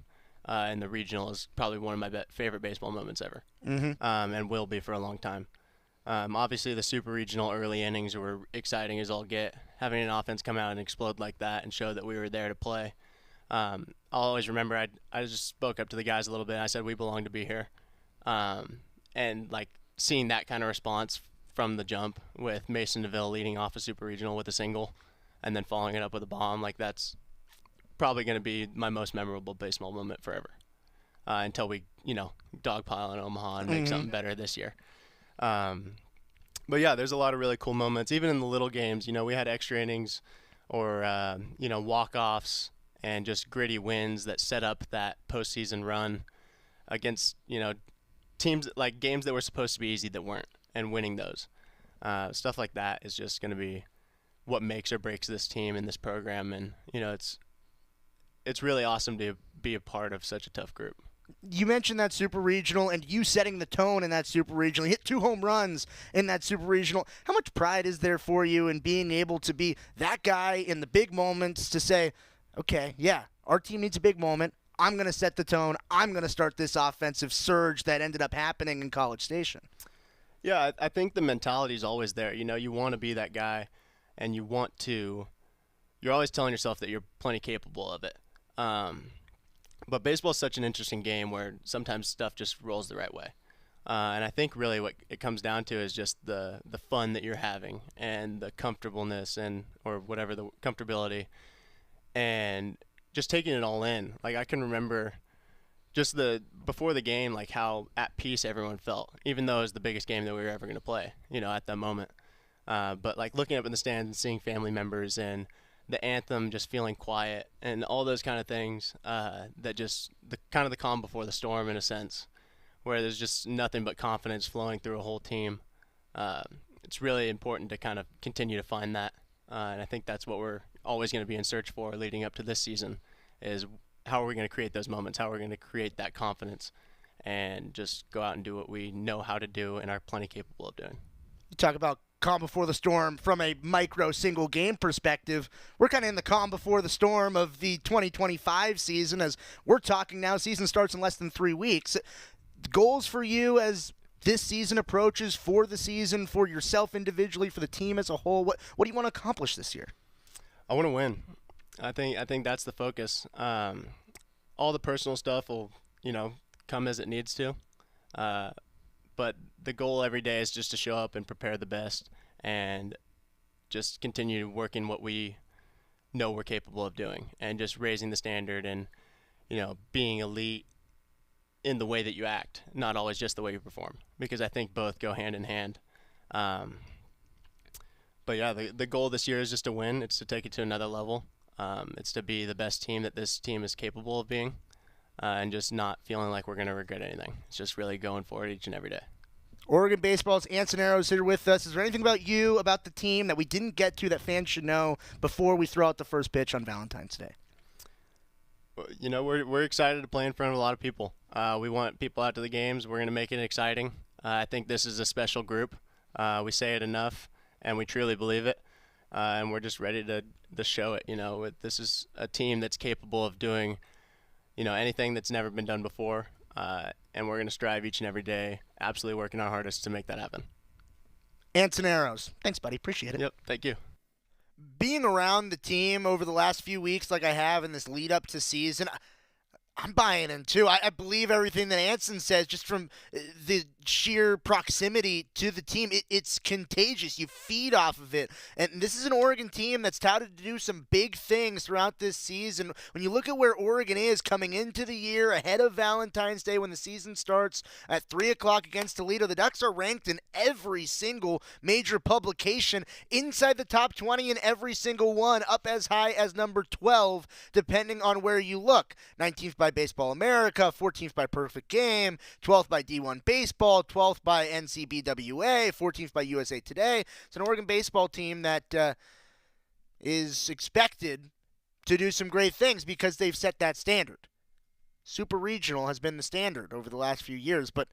in the regional is probably one of my favorite baseball moments ever, and will be for a long time. Obviously, the Super Regional early innings were exciting as all get. Having an offense come out and explode like that and show that we were there to play. I'll always remember I just spoke up to the guys a little bit. And I said we belong to be here, and like seeing that kind of response from the jump with Mason DeVille leading off a Super Regional with a single, and then following it up with a bomb, like that's probably going to be my most memorable baseball moment forever. Until we dogpile in Omaha and make something better this year. But yeah, there's a lot of really cool moments, even in the little games. We had extra innings or, walk-offs and just gritty wins that set up that postseason run against, teams, like games that were supposed to be easy that weren't, and winning those. Stuff like that is just going to be what makes or breaks this team and this program. And, it's really awesome to be a part of such a tough group. You mentioned that Super Regional and you setting the tone in that Super Regional. You hit 2 home runs in that Super Regional. How much pride is there for you in being able to be that guy in the big moments to say, okay, yeah, our team needs a big moment. I'm going to set the tone. I'm going to start this offensive surge that ended up happening in College Station. Yeah, I think the mentality is always there. You want to be that guy, and you're always telling yourself that you're plenty capable of it. But baseball is such an interesting game where sometimes stuff just rolls the right way. And I think really what it comes down to is just the fun that you're having and the comfortableness or whatever, the comfortability, and just taking it all in. Like I can remember just before the game, like how at peace everyone felt, even though it was the biggest game that we were ever going to play, at that moment. But like looking up in the stands and seeing family members and the anthem, just feeling quiet and all those kind of things, that just the calm before the storm in a sense, where there's just nothing but confidence flowing through a whole team. It's really important to kind of continue to find that. And I think that's what we're always going to be in search for leading up to this season is how are we going to create those moments, how are we going to create that confidence, and just go out and do what we know how to do and are plenty capable of doing. You talk about calm before the storm from a micro single game perspective. We're kind of in the calm before the storm of the 2025 season. As we're talking now, season starts in less than 3 weeks. Goals for you as this season approaches, for the season, for yourself individually, for the team as a whole? What do you want to accomplish this year? I want to win. I think that's the focus. All the personal stuff will, come as it needs to. But the goal every day is just to show up and prepare the best and just continue working what we know we're capable of doing and just raising the standard and, being elite in the way that you act, not always just the way you perform, because I think both go hand in hand. But yeah, the goal this year is just to win. It's to take it to another level. It's to be the best team that this team is capable of being. And just not feeling like we're going to regret anything. It's just really going for it each and every day. Oregon Baseball's Ansonero's here with us. Is there anything about you, about the team, that we didn't get to that fans should know before we throw out the first pitch on Valentine's Day? We're excited to play in front of a lot of people. We want people out to the games. We're going to make it exciting. I think this is a special group. We say it enough, and we truly believe it. And we're just ready to show it. This is a team that's capable of doing anything that's never been done before, and we're going to strive each and every day, absolutely working our hardest to make that happen. Ansonero's. Thanks, buddy. Appreciate it. Yep, thank you. Being around the team over the last few weeks like I have in this lead up to season, I'm buying in, too. I believe everything that Anson says, just from the sheer proximity to the team. It's contagious. You feed off of it. And this is an Oregon team that's touted to do some big things throughout this season. When you look at where Oregon is coming into the year, ahead of Valentine's Day when the season starts at 3 o'clock against Toledo, the Ducks are ranked in every single major publication, inside the top 20 in every single one, up as high as number 12, depending on where you look. 19th by Baseball America, 14th by Perfect Game, 12th by D1 Baseball, 12th by NCBWA, 14th by USA Today. It's an Oregon baseball team that is expected to do some great things because they've set that standard. Super Regional has been the standard over the last few years, but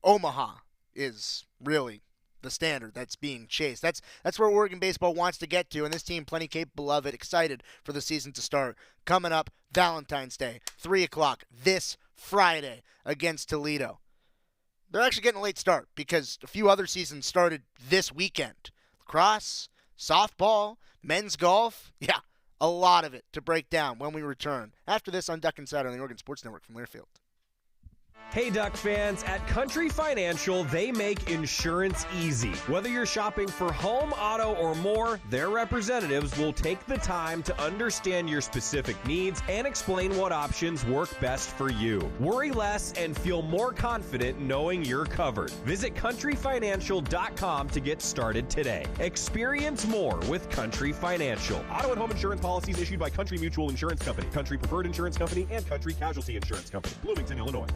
Omaha is really the standard that's being chased. That's where Oregon baseball wants to get to, and this team plenty capable of it. Excited for the season to start. Coming up, Valentine's Day, 3 o'clock this Friday against Toledo. They're actually getting a late start because a few other seasons started this weekend. Lacrosse, softball, men's golf. Yeah, a lot of it to break down when we return. After this on Duck Insider on the Oregon Sports Network from Learfield. Hey, Duck fans, at Country Financial, they make insurance easy. Whether you're shopping for home, auto, or more, their representatives will take the time to understand your specific needs and explain what options work best for you. Worry less and feel more confident knowing you're covered. Visit countryfinancial.com to get started today. Experience more with Country Financial. Auto and home insurance policies issued by Country Mutual Insurance Company, Country Preferred Insurance Company, and Country Casualty Insurance Company, Bloomington, Illinois.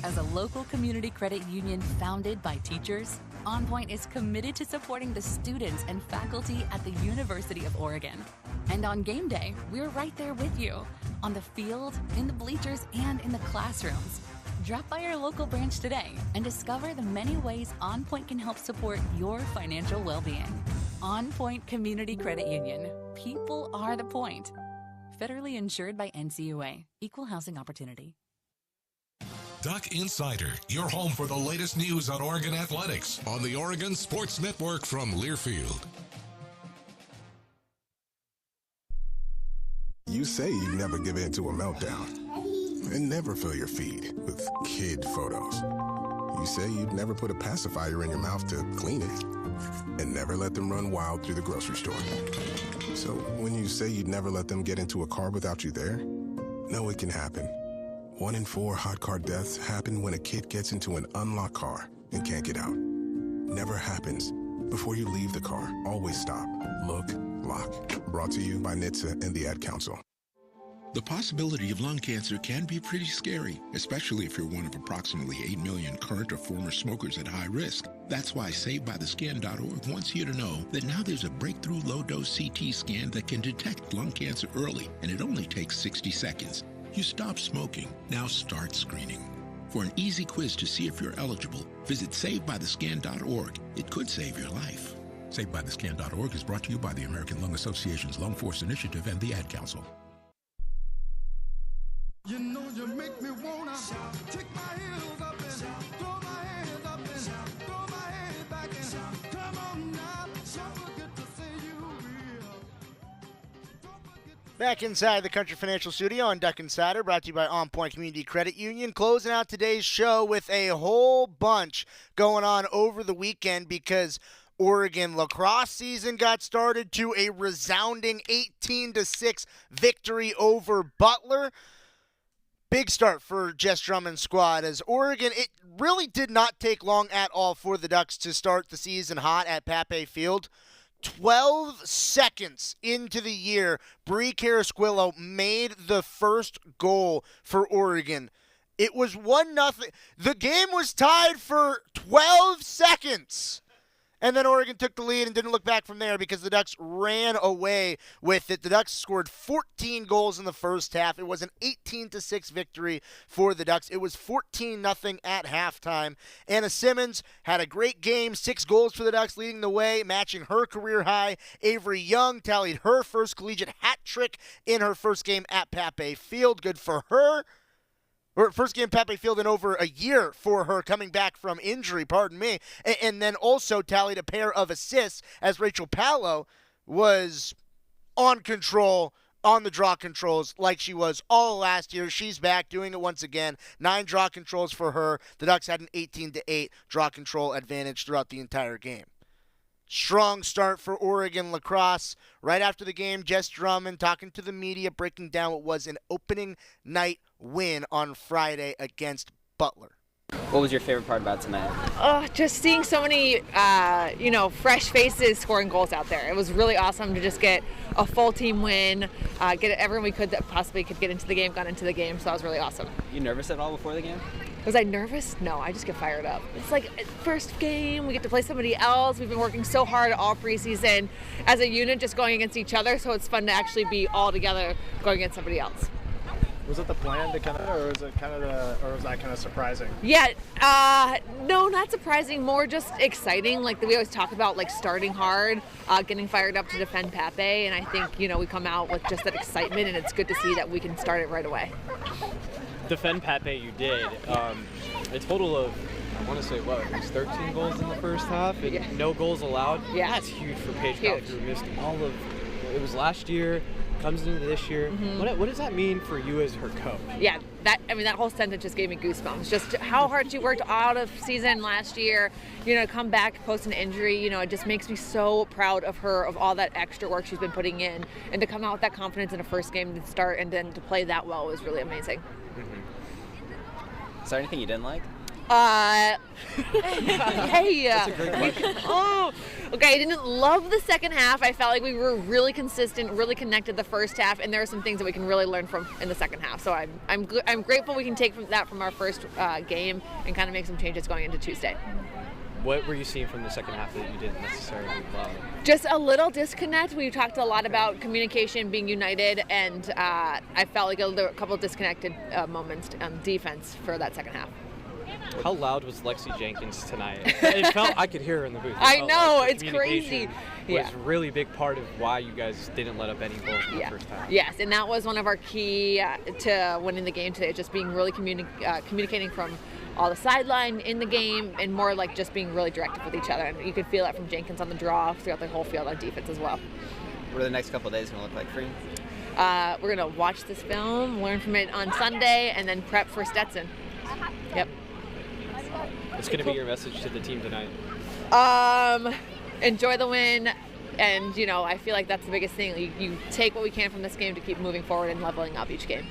As a local community credit union founded by teachers, OnPoint is committed to supporting the students and faculty at the University of Oregon. And on game day, we're right there with you, on the field, in the bleachers, and in the classrooms. Drop by our local branch today and discover the many ways OnPoint can help support your financial well-being. OnPoint Community Credit Union. People are the point. Federally insured by NCUA. Equal housing opportunity. Duck Insider, your home for the latest news on Oregon athletics on the Oregon Sports Network from Learfield. You say you never give in to a meltdown and never fill your feed with kid photos. You say you'd never put a pacifier in your mouth to clean it and never let them run wild through the grocery store. So when you say you'd never let them get into a car without you there, know it can happen. 1 in 4 hot car deaths happen when a kid gets into an unlocked car and can't get out. Never happens. Before you leave the car, always stop, look, lock. Brought to you by NHTSA and the Ad Council. The possibility of lung cancer can be pretty scary, especially if you're one of approximately 8 million current or former smokers at high risk. That's why SaveByTheScan.org wants you to know that now there's a breakthrough low-dose CT scan that can detect lung cancer early, and it only takes 60 seconds. You stop smoking, now start screening. For an easy quiz to see if you're eligible, visit SaveByTheScan.org. It could save your life. SaveByTheScan.org is brought to you by the American Lung Association's Lung Force Initiative and the Ad Council. You know you make me wanna kick my heels up and throw my hands up and throw my head back and come on now, don't forget to say you will. Back inside the Country Financial Studio on Duck Insider, brought to you by OnPoint Community Credit Union. Closing out today's show with a whole bunch going on over the weekend because Oregon lacrosse season got started to a resounding 18-6 victory over Butler. Big start for Jess Drummond's squad as Oregon, it really did not take long at all for the Ducks to start the season hot at Pape Field. 12 seconds into the year, Bree Carasquillo made the first goal for Oregon. It was 1-0. The game was tied for 12 seconds. And then Oregon took the lead and didn't look back from there because the Ducks ran away with it. The Ducks scored 14 goals in the first half. It was an 18-6 victory for the Ducks. It was 14-0 at halftime. Anna Simmons had a great game, 6 goals for the Ducks, leading the way, matching her career high. Avery Young tallied her first collegiate hat trick in her first game at Pape Field. Good for her. Or first game Pape Field in over a year for her coming back from injury, pardon me. And then also tallied a pair of assists as Rachel Palo was on control, on the draw controls like she was all last year. She's back doing it once again. 9 draw controls for her. The Ducks had an 18-8 draw control advantage throughout the entire game. Strong start for Oregon lacrosse. Right after the game, Jess Drummond talking to the media, breaking down what was an opening night win on Friday against Butler. What was your favorite part about tonight? Oh, just seeing so many, fresh faces scoring goals out there. It was really awesome to just get a full team win, get everyone we could that possibly could get into the game, got into the game, so that was really awesome. You nervous at all before the game? Was I nervous? No, I just get fired up. It's like first game, we get to play somebody else. We've been working so hard all preseason as a unit, just going against each other, so it's fun to actually be all together going against somebody else. Was it the plan to kind of, or was that kind of surprising? Yeah, no, not surprising. More just exciting. Like we always talk about, like starting hard, getting fired up to defend Pape, and I think we come out with just that excitement, and it's good to see that we can start it right away. Defend Pape, you did. A total of, I want to say, it was 13 goals in the first half, and no goals allowed. Yeah, that's huge for Paige Cowell, who missed all of. It was last year. Comes into this year. Mm-hmm. What does that mean for you as her coach? Yeah, that whole sentence just gave me goosebumps. Just how hard she worked out of season last year, come back post an injury, it just makes me so proud of her, of all that extra work she's been putting in, and to come out with that confidence in a first game to start and then to play that well was really amazing. Mm-hmm. Is there anything you didn't like? Hey. That's a great question. Okay, I didn't love the second half. I felt like we were really consistent, really connected the first half, and there are some things that we can really learn from in the second half. So I'm grateful we can take from our first game and kind of make some changes going into Tuesday. What were you seeing from the second half that you didn't necessarily love? Just a little disconnect. We talked a lot about communication, being united, and I felt like there were a couple disconnected moments on defense for that second half. How loud was Lexi Jenkins tonight? It felt I could hear her in the booth. I know, like it's crazy. Was a really big part of why you guys didn't let up any goals in the first half. Yes, and that was one of our key to winning the game today, just being really communicating from all the sideline in the game and more like just being really directed with each other. And you could feel that from Jenkins on the draw throughout the whole field on defense as well. What are the next couple of days going to look like for you? We're going to watch this film, learn from it on Sunday, and then prep for Stetson. Yep. What's going to be your message to the team tonight? Enjoy the win, and I feel like that's the biggest thing. You take what we can from this game to keep moving forward and leveling up each game.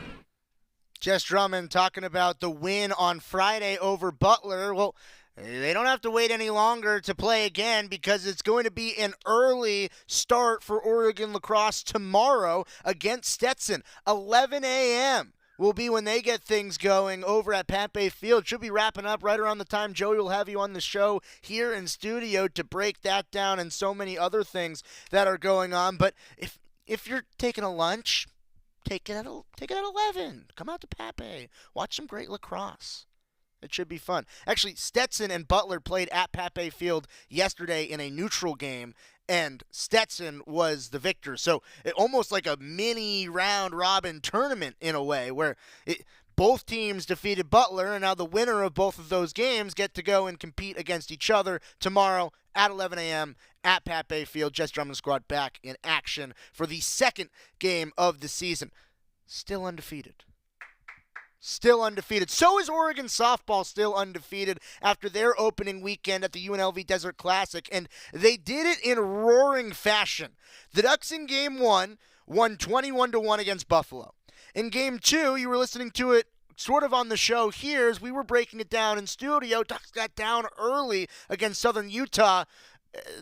Jess Drummond talking about the win on Friday over Butler. Well, They don't have to wait any longer to play again because it's going to be an early start for Oregon lacrosse tomorrow against Stetson. 11 a.m. will be when they get things going over at Pat Bay Field. Should be wrapping up right around the time Joey will have you on the show here in studio to break that down and so many other things that are going on. But if you're taking a lunch, take it at 11. Come out to Pat Bay. Watch some great lacrosse. It should be fun. Actually, Stetson and Butler played at Pat Bay Field yesterday in a neutral game, and Stetson was the victor. So almost like a mini round-robin tournament in a way where both teams defeated Butler, and now the winner of both of those games get to go and compete against each other tomorrow at 11 a.m. at Pat Bay Field. Jess Drummond squad back in action for the second game of the season. Still undefeated. Still undefeated. So is Oregon softball still undefeated after their opening weekend at the UNLV Desert Classic, and they did it in roaring fashion. The Ducks in Game 1 won 21-1 against Buffalo. In Game 2, you were listening to it sort of on the show here as we were breaking it down in studio. Ducks got down early against Southern Utah.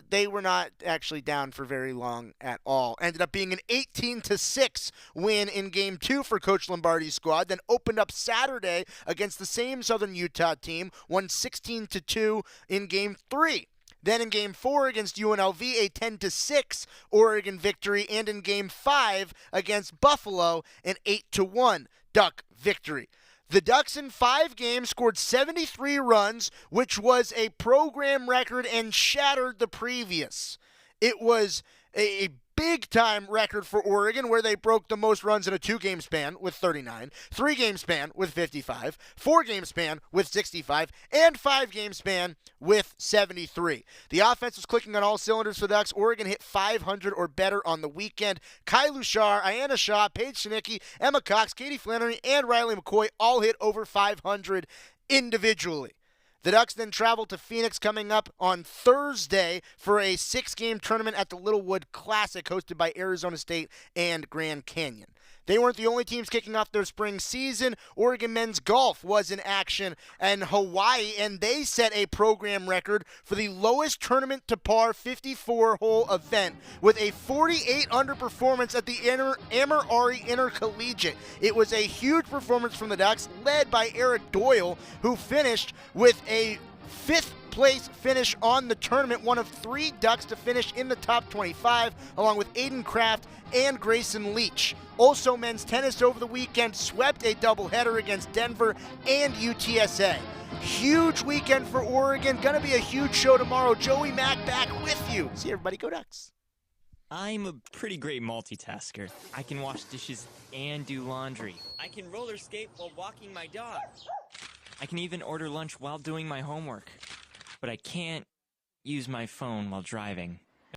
They were not actually down for very long at all. Ended up being an 18-6 win in Game 2 for Coach Lombardi's squad. Then opened up Saturday against the same Southern Utah team. Won 16-2 in Game 3. Then in Game 4 against UNLV, a 10-6 Oregon victory. And in Game 5 against Buffalo, an 8-1 Duck victory. The Ducks in 5 games scored 73 runs, which was a program record and shattered the previous. It was a big-time record for Oregon where they broke the most runs in a 2-game span with 39, 3-game span with 55, 4-game span with 65, and 5-game span with 73. The offense was clicking on all cylinders for the Ducks. Oregon hit 500 or better on the weekend. Kai Lushar, Ayanna Shaw, Paige Shinicki, Emma Cox, Katie Flannery, and Riley McCoy all hit over 500 individually. The Ducks then travel to Phoenix coming up on Thursday for a 6-game tournament at the Littlewood Classic hosted by Arizona State and Grand Canyon. They weren't the only teams kicking off their spring season. Oregon men's golf was in action in Hawaii, and they set a program record for the lowest tournament to par 54-hole event with a 48-under performance at the Amor-Ari Intercollegiate. It was a huge performance from the Ducks, led by Eric Doyle, who finished with a 5th place finish on the tournament, one of 3 Ducks to finish in the top 25, along with Aiden Kraft and Grayson Leach. Also, men's tennis over the weekend swept a doubleheader against Denver and UTSA. Huge weekend for Oregon. Gonna be a huge show tomorrow. Joey Mack back with you. See everybody, go Ducks. I'm a pretty great multitasker. I can wash dishes and do laundry. I can roller skate while walking my dog. I can even order lunch while doing my homework. But I can't use my phone while driving.